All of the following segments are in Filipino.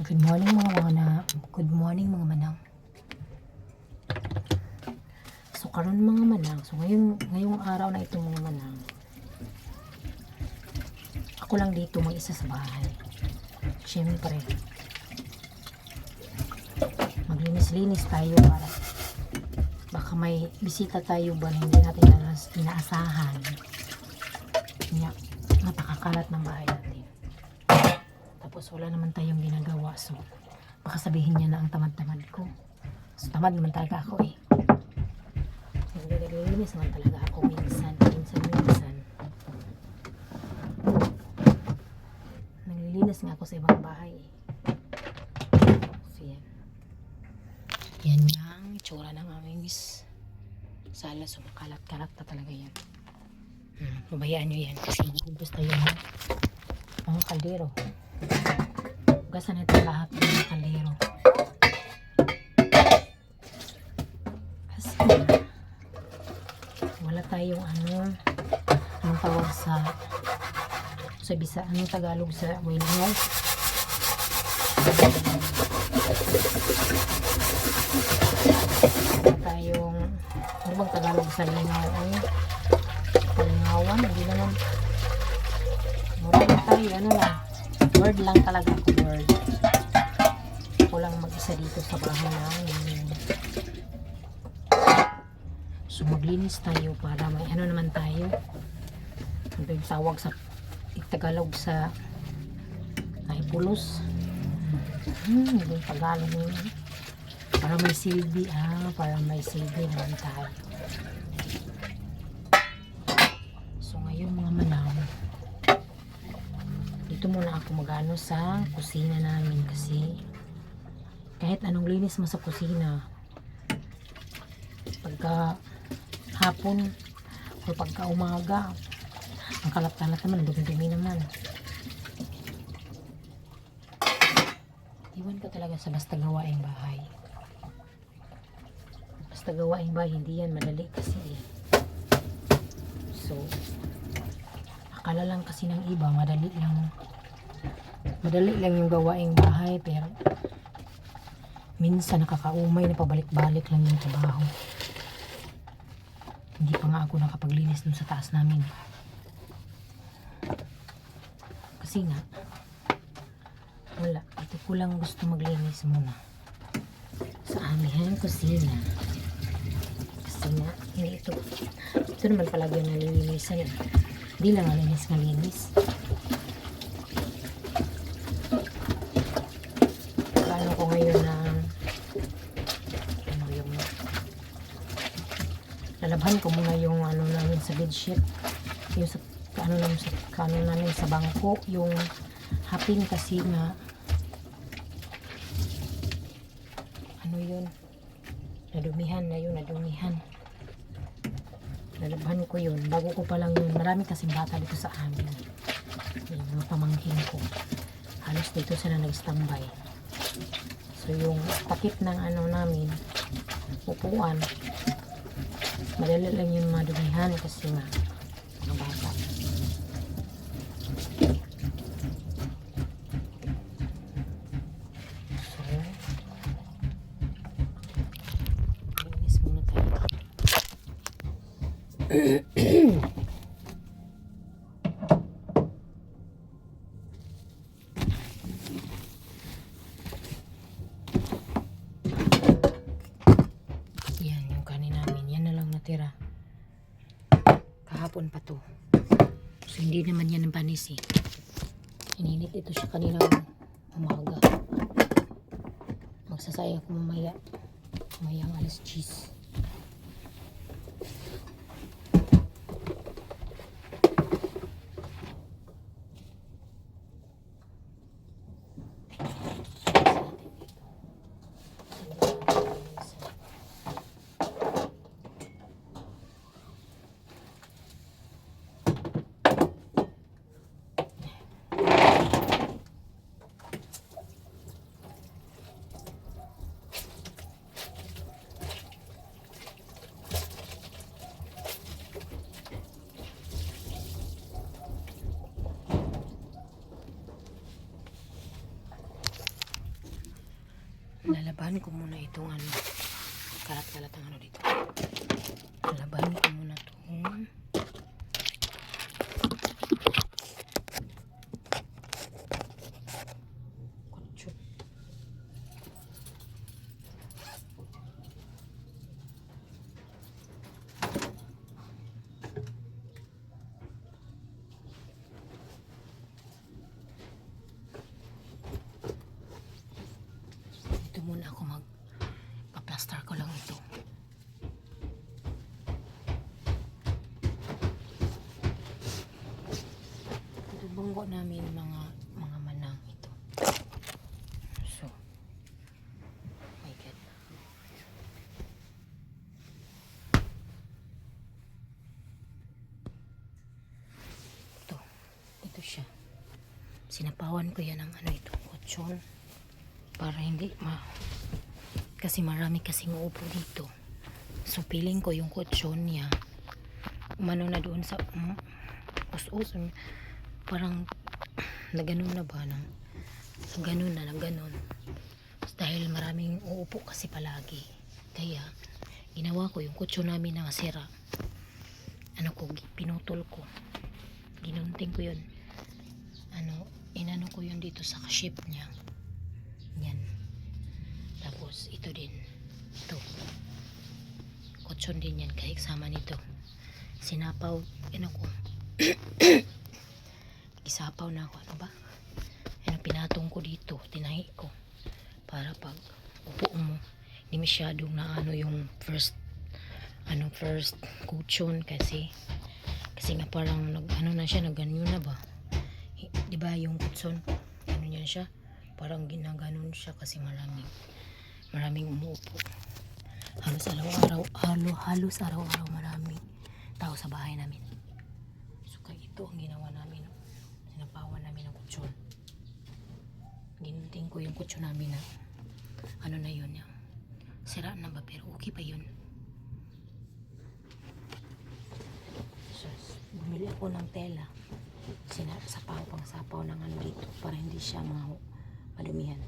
Good morning mga manang. Good morning mga manang. So karon mga manang, so ngayong araw na ito mga manang, ako lang dito mag-isa sa bahay. Siyempre, maglinis-linis tayo para baka may bisita tayo ba na hindi natin inaasahan. Kaya napakakalat ng bahay natin. Tapos wala naman tayong ginagawa, so baka sabihin niya na ang tamad-tamad ko. So tamad naman talaga ako eh. Naglilinis naman talaga ako minsan. Naglilinis nga ako sa ibang bahay eh. So yan. Yan yung itsura ng aming sala. So makalat-kalat na talaga yan. Pabayaan nyo yan kasi magubos tayo ng mga kaldero. Ugasan ito lahat ng mga kaldero. Kasi wala tayong anong tawag sa bisa, anong Tagalog sa wheelchair. Wala tayong ano bang Tagalog sa lingaw ay lingawan, hindi naman mura tayo, ano lang word lang talaga ako, word. Ako lang mag-isa dito sa bahay namin. So maglinis tayo para may ano naman tayo, ano yung tawag sa Tagalog sa naipulos, yung Tagalog yun, para may silbi, para may silbi naman tayo. So ngayon mga manang, dito muna ako magano sa kusina namin kasi kahit anong linis mo sa kusina, pagka hapon o pagka umaga, ang kalat-kalat naman, ang dumi-dumi naman. Iwan ko talaga sa basta gawaing bahay. Basta gawaing bahay, hindi yan madali kasi eh. So, akala lang kasi ng iba, madali lang yung gawaing bahay, pero minsan nakakaumay na pabalik-balik lang yung trabaho. Hindi pa nga ako nakapaglinis dun sa taas namin. Kasi nga, wala. Ito ko lang gusto maglinis muna sa aming kusina. Kasi nga, hindi ito naman palagi yung nalilinisan. Hindi lang nalinis. Paano ko ngayon na lalabhan ko muna yung ano namin sa bedsheet, yung sa ano namin sa bangko, yung hapin kasi na ano yun, nadumihan. Lalabhan ko yun, bago ko pa lang yun. Marami kasing bata dito sa amin, yung mga pamangkin ko, halos dito sila nag-standby. So yung takip ng ano namin, upuan, madali lang yung madumihan kasi nga mga bata. So linis muna tayo. Yan yung kanin namin, yan na lang natira. Kahapon pa to. So hindi naman yan ang panis eh. Ininit ito siya kaninang umaga. Magsasayang ako mamayang alas 10. Lalabahan ko muna itong ano, kalat-kalat ang ano dito. Lalabahan ko muna itong kutso. Ito muna ako magpa-plaster ko lang ito. Ito bunggo namin mga manang ito. So, my God. Ito siya. Sinapawan ko yan ng ano ito, kutsyon. Para hindi kasi marami kasing uupo dito. So feeling ko yung kutsyon niya umano na doon sa us-us, parang naganon na ba ng naganon dahil maraming uupo kasi palagi, kaya ginawa ko yung kutsyon namin na sira, ano ko, pinutol ko, ginunting ko yun, inano ko yun dito sa shape niya. Yan. Tapos ito din. Ito. Kutsyon din yan kahit sama nito. Sinapaw, ko. Isapaw na ako. Ano ba? Pinatong ko dito. Tinahi ko. Para pag upo mo, hindi masyadong na yung first kutsyon kasi nga parang na siya, nagganyo na ba? Diba yung kutsyon? Ano yan siya? Parang ginaganon siya kasi maraming umuupo. Halos araw-araw maraming tao sa bahay namin. So kaya ito ang ginawa namin. Sinapawan namin ng kutsyon. Ginunting ko yung kutsyon namin na ano na yun, yung sira na ba, pero okay pa yun. So, bumili ako ng tela. Sapaw ng ano dito para hindi siya madumihan.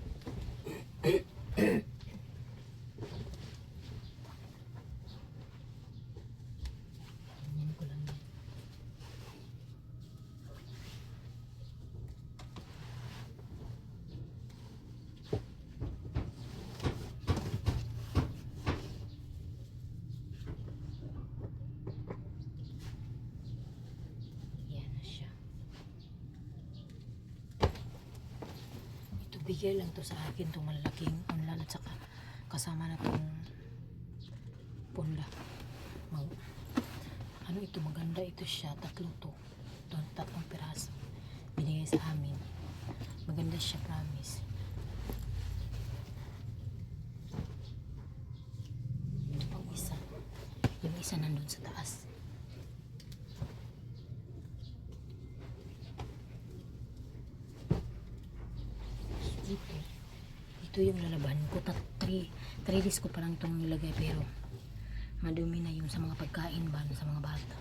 Ganyan ko lang yan. Yan na siya. Bigay lang to sa akin, itong malaking unlan at saka kasama na itong punda. Ito maganda ito siya, tatlong tatlong piraso binigay sa amin. Maganda siya, promise. Ito pang isa, yung isa nandun sa taas. Ito yung lalaban ko. 3 days ko pa lang itong nilagay, pero madumi na yung sa mga pagkain ba sa mga bata.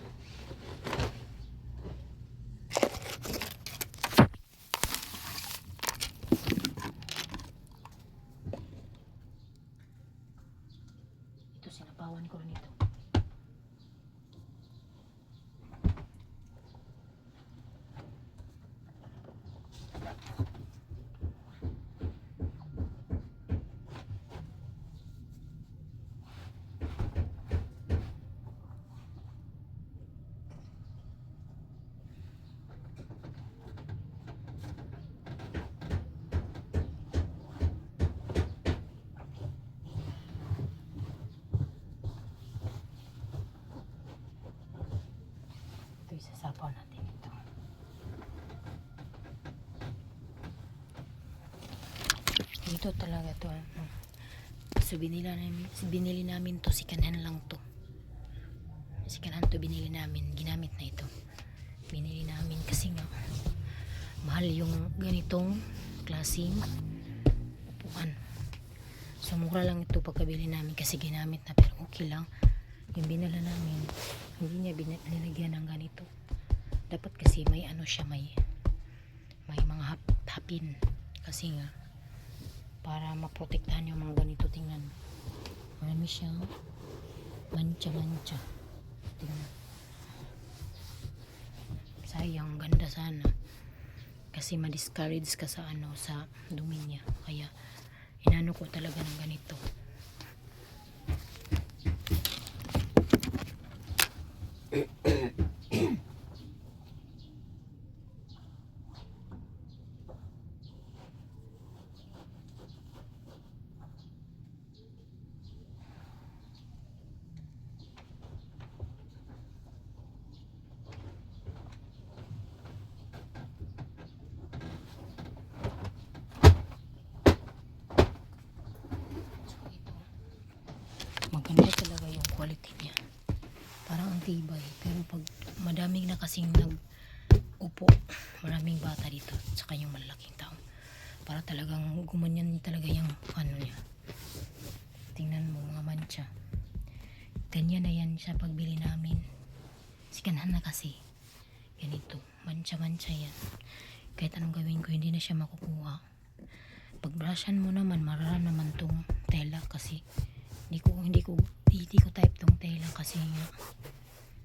Ito sinapawan ko rin ito. Isasapaw natin ito. Dito talaga to. So binili namin to, sikanhan lang to. Sikanhan to binili namin, ginamit na ito. Binili namin kasi nga mahal yung ganitong klaseng upuan. So mura lang ito pagkabili namin kasi ginamit na, pero okay lang. Yung binala namin, hindi niya binilagyan ng ganito. Dapat kasi may siya, may mga hapin. Kasi nga para maprotektahan yung mga ganito. Tingnan, marami siyang mancha. Tingnan, sayang, ganda sana kasi ma-discourage ka sa ano, sa dumi niya, kaya inano ko talaga ng ganito. Maganda talaga yung quality niya, parang ang tibay. Pero pag madaming na kasing nag-upo, maraming bata dito, saka yung malalaking tao, para talagang gumanyan talaga yung ano niya. Tingnan mo mga mancha, ganyan na yan siya pagbili namin. Sikanhan na kasi ganito, mancha yan. Kahit anong gawin ko, hindi na siya makukuha. Pag brushan mo naman, mararaan naman tong tela, kasi hindi ko type tong tela kasi nga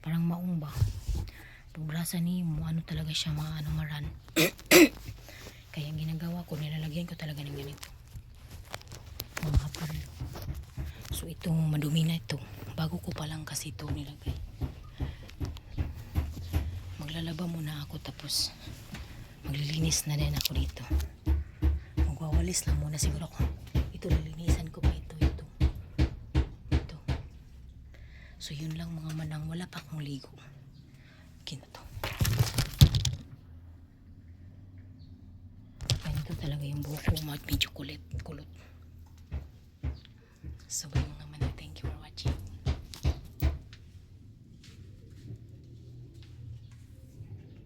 parang maong ba. Pag brasa ni mo, ano talaga siya, maran. Kaya ginagawa ko, nilalagyan ko talaga ng ganito, mga hapon. So itong madumi na ito, bago ko pa lang kasi ito nilagay. Maglalaba muna ako, tapos maglilinis na din ako dito. Magwawalis lang muna siguro ako. Ito, lilinisan ko pa ito. So yun lang mga manang, wala pa akong ligo. Okay na to. Ganito talaga yung buhok ko, medyo kulot. Sabay mo.